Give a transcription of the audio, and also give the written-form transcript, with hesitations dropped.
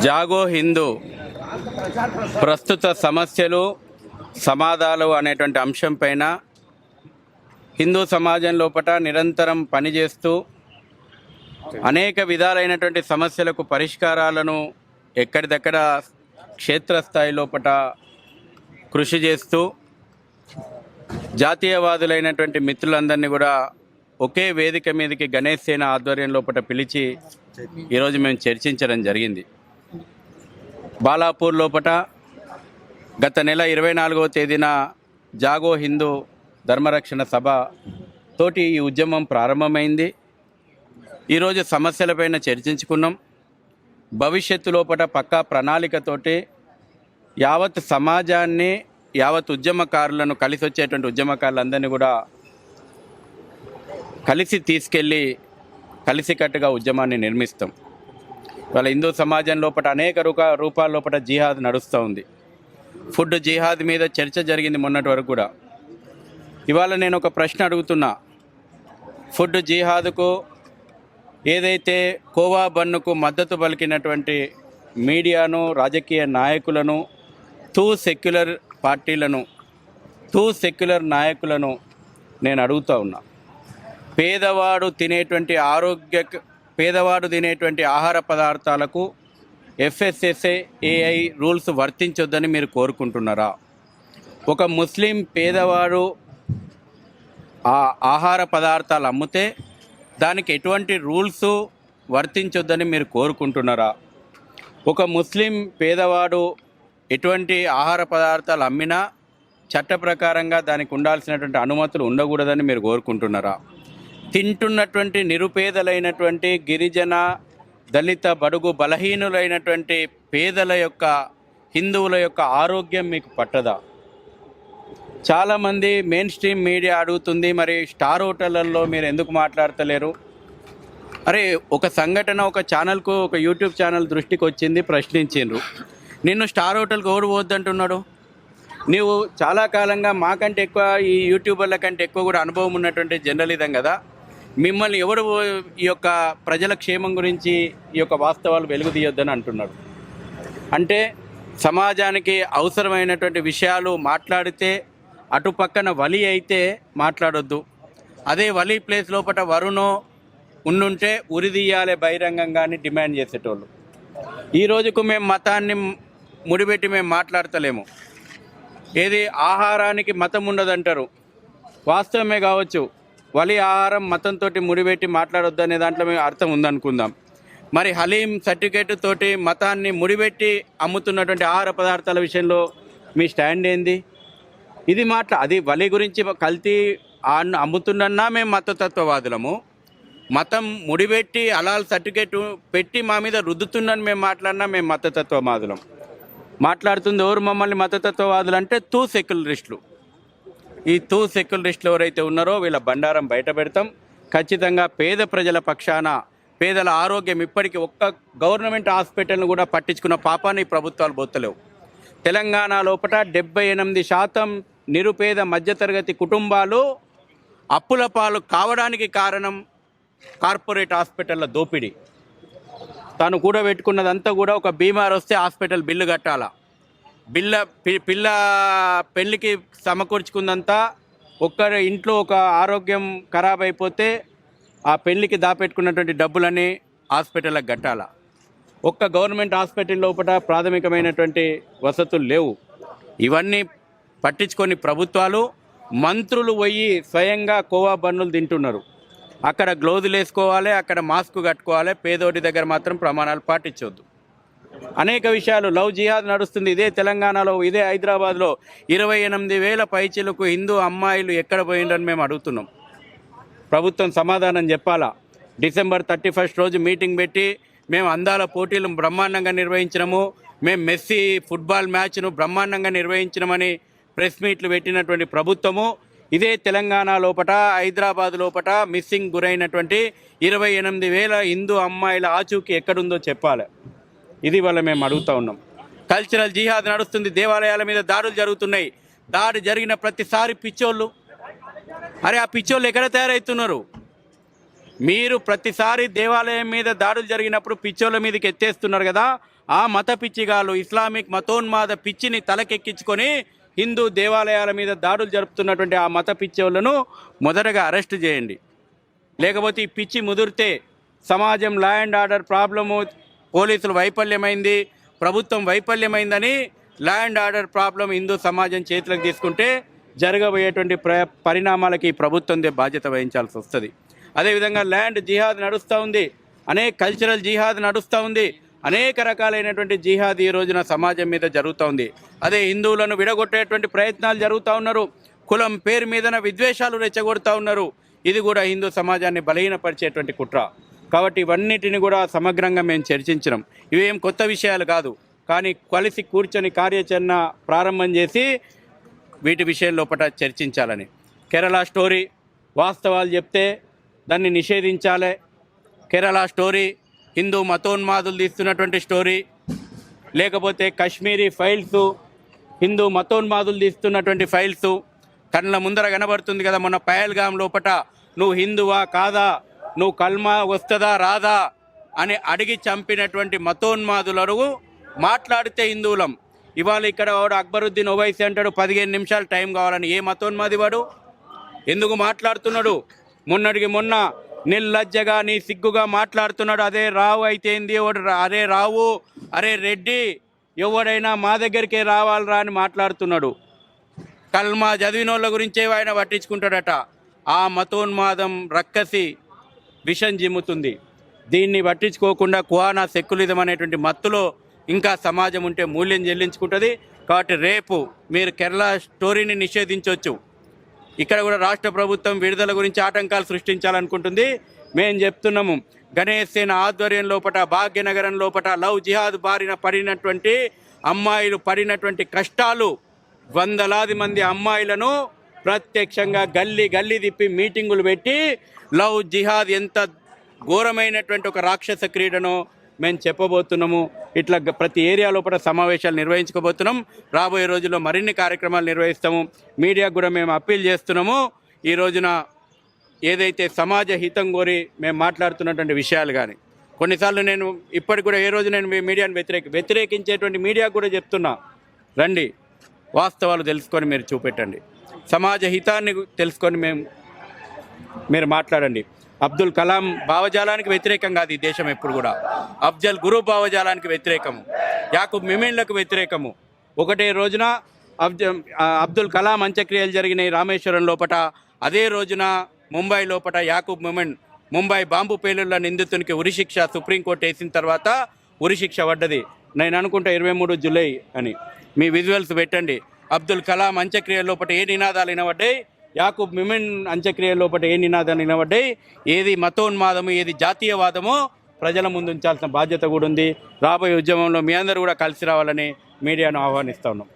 జాగో హిందూ ప్రస్తుత సమస్యలు సమాధానాలు అనేటువంటి అంశం పైన హిందూ సమాజం లోపట నిరంతరం పనిచేస్తూ అనేక విధాలైనటువంటి సమస్యలకు పరిష్కారాలను ఎక్కడిదక్కడ క్షేత్రస్థాయి లోపట కృషి చేస్తూ జాతీయవాదులైనటువంటి మిత్రులందరినీ కూడా ఒకే వేదిక మీదకి గణేష్ సేన ఆధ్వర్యం లోపట పిలిచి ఈరోజు మేము చర్చించడం జరిగింది. బాలాపూర్ లోపట గత నెల 24వ తేదీన జాగో హిందూ ధర్మరక్షణ సభ తోటి ఈ ఉద్యమం ప్రారంభమైంది. ఈరోజు సమస్యలపైన చర్చించుకున్నాం. భవిష్యత్తు లోపట పక్కా ప్రణాళికతోటి యావత్ సమాజాన్ని, యావత్ ఉద్యమకారులను, కలిసి వచ్చేటువంటి ఉద్యమకారులందరినీ కూడా కలిసి తీసుకెళ్ళి కలిసికట్టుగా ఉద్యమాన్ని నిర్మిస్తాం. వాళ్ళ హిందూ సమాజం లోపల అనేక రూపాల లోపల జిహాద్ నడుస్తూ ఉంది. ఫుడ్ జిహాద్ మీద చర్చ జరిగింది మొన్నటి వరకు కూడా. ఇవాళ నేను ఒక ప్రశ్న అడుగుతున్నా. ఫుడ్ జిహాద్కు ఏదైతే కోవా బన్నుకు మద్దతు పలికినటువంటి మీడియాను, రాజకీయ నాయకులను, సెక్యులర్ పార్టీలను, సెక్యులర్ నాయకులను నేను అడుగుతూ ఉన్నా. పేదవాడు తినేటువంటి ఆహార పదార్థాలకు FSSAI రూల్స్ వర్తించొద్దని మీరు కోరుకుంటున్నారా? ఒక ముస్లిం పేదవాడు ఆ ఆహార పదార్థాలు అమ్మితే దానికి ఎటువంటి రూల్స్ వర్తించొద్దని మీరు కోరుకుంటున్నారా? ఒక ముస్లిం పేదవాడు ఎటువంటి ఆహార పదార్థాలు అమ్మినా చట్ట ప్రకారంగా దానికి ఉండాల్సినటువంటి అనుమతులు ఉండకూడదని మీరు కోరుకుంటున్నారా? తింటున్నటువంటి నిరుపేదలైనటువంటి గిరిజన, దళిత, బడుగు, బలహీనులైనటువంటి పేదల యొక్క, హిందువుల యొక్క ఆరోగ్యం మీకు పట్టదా? చాలామంది మెయిన్ స్ట్రీమ్ మీడియా అడుగుతుంది, మరి స్టార్ హోటళ్లలో మీరు ఎందుకు మాట్లాడతలేరు? అరే, ఒక సంఘటన ఒక ఛానల్కు, ఒక యూట్యూబ్ ఛానల్ దృష్టికి వచ్చింది, ప్రశ్నించిండ్రు. నిన్ను స్టార్ హోటల్కి ఎవరు పోద్దంటున్నాడు? నీవు చాలా కాలంగా మాకంటే ఎక్కువ, ఈ యూట్యూబర్ల కంటే ఎక్కువ కూడా అనుభవం ఉన్నటువంటి జర్నలిజం కదా, మిమ్మల్ని ఎవరు ఈ యొక్క ప్రజల క్షేమం గురించి ఈ యొక్క వాస్తవాలు వెలుగు తీయొద్దని అంటున్నాడు. అంటే సమాజానికి అవసరమైనటువంటి విషయాలు మాట్లాడితే అటు పక్కన వలి అయితే మాట్లాడొద్దు, అదే వలి ప్లేస్ లోపల వరుణో ఉండుంటే ఉరిదీయాలే బహిరంగంగాని డిమాండ్ చేసేటోళ్ళు. ఈ రోజుకు మేము మతాన్ని ముడిపెట్టి మేము మాట్లాడతలేము. ఏది ఆహారానికి మతం ఉండదంటారు, వాస్తవమే కావచ్చు. వలి ఆహారం మతంతో ముడిపెట్టి మాట్లాడొద్దు అనే దాంట్లో మేము అర్థం ఉందనుకుందాం. మరి హలీం సర్టిఫికేట్ తోటి మతాన్ని ముడిపెట్టి అమ్ముతున్నటువంటి ఆహార పదార్థాల విషయంలో మీ స్టాండ్ ఏంది? ఇది అది వలి గురించి కల్తీ అమ్ముతున్నా మేము మతతత్వవాదులము, మతం ముడిపెట్టి హలాల్ సర్టిఫికేట్ పెట్టి మా మీద రుద్దుతుందని మేము మాట్లాడినా మేము మతతత్వవాదులం. మాట్లాడుతుంది ఎవరు మమ్మల్ని మతతత్వవాదులు అంటే సెక్యులరిస్టులు. ఈ సెక్యులరిస్టులు ఎవరైతే ఉన్నారో వీళ్ళ బండారం బయట పెడతాం. ఖచ్చితంగా పేద ప్రజల పక్షాన, పేదల ఆరోగ్యం, ఇప్పటికీ ఒక్క గవర్నమెంట్ హాస్పిటల్ను కూడా పట్టించుకున్న పాపాన్ని ప్రభుత్వాలు బొత్తలేవు. తెలంగాణ లోపల 78% నిరుపేద మధ్యతరగతి కుటుంబాలు అప్పుల పాలు కావడానికి కారణం కార్పొరేట్ హాస్పిటళ్ళ దోపిడీ. తాను కూడబెట్టుకున్నదంతా కూడా ఒక బీమార్ వస్తే హాస్పిటల్ బిల్లు కట్టాలా, పిల్ల పెళ్ళికి సమకూర్చుకుందంతా ఒక్కరి ఇంట్లో ఒక ఆరోగ్యం ఖరాబ్ అయిపోతే ఆ పెళ్ళికి దాపెట్టుకున్నటువంటి డబ్బులని హాస్పిటల్కి కట్టాలా. ఒక్క గవర్నమెంట్ హాస్పిటల్ లోపల ప్రాథమికమైనటువంటి వసతులు లేవు. ఇవన్నీ పట్టించుకొని ప్రభుత్వాలు, మంత్రులు పోయి స్వయంగా కోవా బన్నులు తింటున్నారు. అక్కడ గ్లోజులు వేసుకోవాలి, అక్కడ మాస్క్ కట్టుకోవాలి, పేదోటి దగ్గర మాత్రం ప్రమాణాలు పాటించవద్దు. అనేక విషయాలు. లవ్ జిహాద్ నడుస్తుంది ఇదే తెలంగాణలో, ఇదే హైదరాబాద్లో. 28,000 పైచీలకు హిందూ అమ్మాయిలు ఎక్కడ పోయిండ్రని మేము అడుగుతున్నాం. ప్రభుత్వం సమాధానం చెప్పాలా. డిసెంబర్ 31 రోజు మీటింగ్ పెట్టి మేము అందాల పోటీలు బ్రహ్మాండంగా నిర్వహించినాము, మేము మెస్సీ ఫుట్బాల్ మ్యాచ్ను బ్రహ్మాండంగా నిర్వహించినామని ప్రెస్ మీట్లు పెట్టినటువంటి ప్రభుత్వము ఇదే తెలంగాణ లోపట, హైదరాబాద్ లోపట మిస్సింగ్ గురైనటువంటి 28,000 హిందూ అమ్మాయిల ఆచూకీ ఎక్కడుందో చెప్పాలి. ఇది వల్ల మేము అడుగుతూ ఉన్నాం. కల్చరల్ జిహాద్ నడుస్తుంది, దేవాలయాల మీద దాడులు జరుగుతున్నాయి. దాడి జరిగిన ప్రతిసారి పిచ్చోళ్ళు, అరే ఆ పిచ్చోళ్ళు ఎక్కడ తయారవుతున్నారు? మీరు ప్రతిసారి దేవాలయం మీద దాడులు జరిగినప్పుడు పిచ్చోళ్ళ మీదకి ఎత్తేస్తున్నారు కదా, ఆ మత పిచ్చిగాళ్ళు ఇస్లామిక్ మతోన్మాద పిచ్చిని తలకెక్కించుకొని హిందూ దేవాలయాల మీద దాడులు జరుపుతున్నటువంటి ఆ మత పిచ్చోళ్ళను మొదటగా అరెస్టు చేయండి. లేకపోతే ఈ పిచ్చి ముదిరితే సమాజం లా అండ్ ఆర్డర్ ప్రాబ్లము, పోలీసులు వైఫల్యమైంది, ప్రభుత్వం వైఫల్యమైందని law and order problem Hindu సమాజం చేతులకు తీసుకుంటే జరగబోయేటువంటి పరిణామాలకి ఈ ప్రభుత్వం బాధ్యత వహించాల్సి వస్తుంది. అదేవిధంగా ల్యాండ్ జిహాద్ నడుస్తూ ఉంది, అనేక కల్చరల్ జిహాద్ నడుస్తూ ఉంది, అనేక రకాలైనటువంటి జిహాద్ ఈ రోజున సమాజం మీద జరుగుతూ ఉంది. అదే హిందువులను విడగొట్టేటువంటి ప్రయత్నాలు జరుగుతూ ఉన్నారు, కులం పేరు మీదన విద్వేషాలు రెచ్చగొడుతూ ఉన్నారు. ఇది కూడా హిందూ సమాజాన్ని బలహీనపరిచేటువంటి కుట్ర. కాబట్టి ఇవన్నిటిని కూడా సమగ్రంగా మేము చర్చించినాం. ఇవేం కొత్త విషయాలు కాదు, కానీ కలిసి కూర్చొని కార్యాచరణ ప్రారంభం చేసి వీటి విషయం లోపల చర్చించాలని. కేరళ స్టోరీ వాస్తవాలు చెప్తే దాన్ని నిషేధించాలి. కేరళ స్టోరీ హిందూ మతోన్మాదులు తీస్తున్నటువంటి స్టోరీ, లేకపోతే కాశ్మీరీ ఫైల్స్ హిందూ మతోన్మాదులు తీస్తున్నటువంటి ఫైల్స్ కళ్ళ ముందర కనబడుతుంది కదా. మొన్న పహల్గాం లోపట నువ్వు హిందువా కాదా, నువ్వు కల్మా వస్తుందా రాదా అని అడిగి చంపినటువంటి మతోన్మాదులను మాట్లాడితే హిందువులం. ఇవాళ ఇక్కడ వాడు అక్బరుద్దీన్ ఓవైసీ అంటాడు 15 నిమిషాలు టైం కావాలని. ఏ మతోన్మాది వాడు? ఎందుకు మాట్లాడుతున్నాడు? మొన్నటికి మొన్న నిర్లజ్జగా నీ సిగ్గుగా మాట్లాడుతున్నాడు. అదే రావు అయితే ఏంది, అరే రావు, అరే రెడ్డి, ఎవడైనా మా దగ్గరికే రావాలరా అని మాట్లాడుతున్నాడు. కల్మా చదివిన వాళ్ళ గురించే ఆయన పట్టించుకుంటాడట. ఆ మతోన్మాదం రక్కసి విషం జిమ్ముతుంది. దీన్ని పట్టించుకోకుండా కువానా సెక్యులిజం అనేటువంటి మత్తులో ఇంకా సమాజం ఉంటే మూల్యం చెల్లించుకుంటుంది. కాబట్టి రేపు మీరు కేరళ స్టోరీని నిషేధించవచ్చు. ఇక్కడ కూడా రాష్ట్ర ప్రభుత్వం విడుదల గురించి ఆటంకాలు సృష్టించాలనుకుంటుంది. మేము చెప్తున్నాము, గణేష్ సేన ఆధ్వర్యం లోపట భాగ్యనగరం లోపట లవ్ జిహాద్ బారిన పడినటువంటి అమ్మాయిలు పడినటువంటి కష్టాలు, వందలాది మంది అమ్మాయిలను ప్రత్యక్షంగా గల్లీ గల్లీ తిప్పి మీటింగులు పెట్టి లవ్ జిహాద్ ఎంత ఘోరమైనటువంటి ఒక రాక్షస క్రీడనో మేము చెప్పబోతున్నాము. ఇట్లా ప్రతి ఏరియా లోపల సమావేశాలు నిర్వహించుకోబోతున్నాం. రాబోయే రోజుల్లో మరిన్ని కార్యక్రమాలు నిర్వహిస్తాము. మీడియాకు కూడా మేము అప్పీల్ చేస్తున్నాము. ఈ రోజున ఏదైతే సమాజ హితం కోరి మేము మాట్లాడుతున్నటువంటి విషయాలు కానీ కొన్నిసార్లు నేను ఇప్పటికి కూడా ఏ రోజు నేను మీడియాను వ్యతిరేకించేటువంటి మీడియాకు కూడా చెప్తున్నా, రండి వాస్తవాలు తెలుసుకొని మీరు చూపెట్టండి, సమాజ హితాన్ని తెలుసుకొని మీరు మాట్లాడండి. అబ్దుల్ కలాం భావజాలానికి వ్యతిరేకం కాదు ఈ దేశం ఎప్పుడు కూడా. అఫ్జల్ గురు భావజాలానికి వ్యతిరేకము, యాకూబ్ మెమెన్లకు వ్యతిరేకము. ఒకటే రోజున అబ్దుల్ కలాం అంత్యక్రియలు జరిగినాయి రామేశ్వరం లోపట. అదే రోజున ముంబై లోపట యాకూబ్ మెమెన్ ముంబై బాంబు పేలుళ్ల నిందితునికి ఉరిశిక్ష సుప్రీంకోర్టు వేసిన తర్వాత ఉరిశిక్ష పడ్డది. నేను అనుకుంటా 23 జూలై అని. మీ విజువల్స్ పెట్టండి. అబ్దుల్ కలాం అంత్యక్రియల లోపల ఏ నినాదాలు వినబడ్డాయి, యాకూబ్ మెమెన్ అంత్యక్రియల లోపల ఏ నినాదాలు వినబడ్డాయి, ఏది మతోన్మాదము ఏది జాతీయవాదమో ప్రజల ముందు ఉంచాల్సిన బాధ్యత కూడా ఉంది. రాబోయే ఉద్యమంలో మీ అందరూ కూడా కలిసి రావాలని మీడియాను ఆహ్వానిస్తా ఉన్నాం.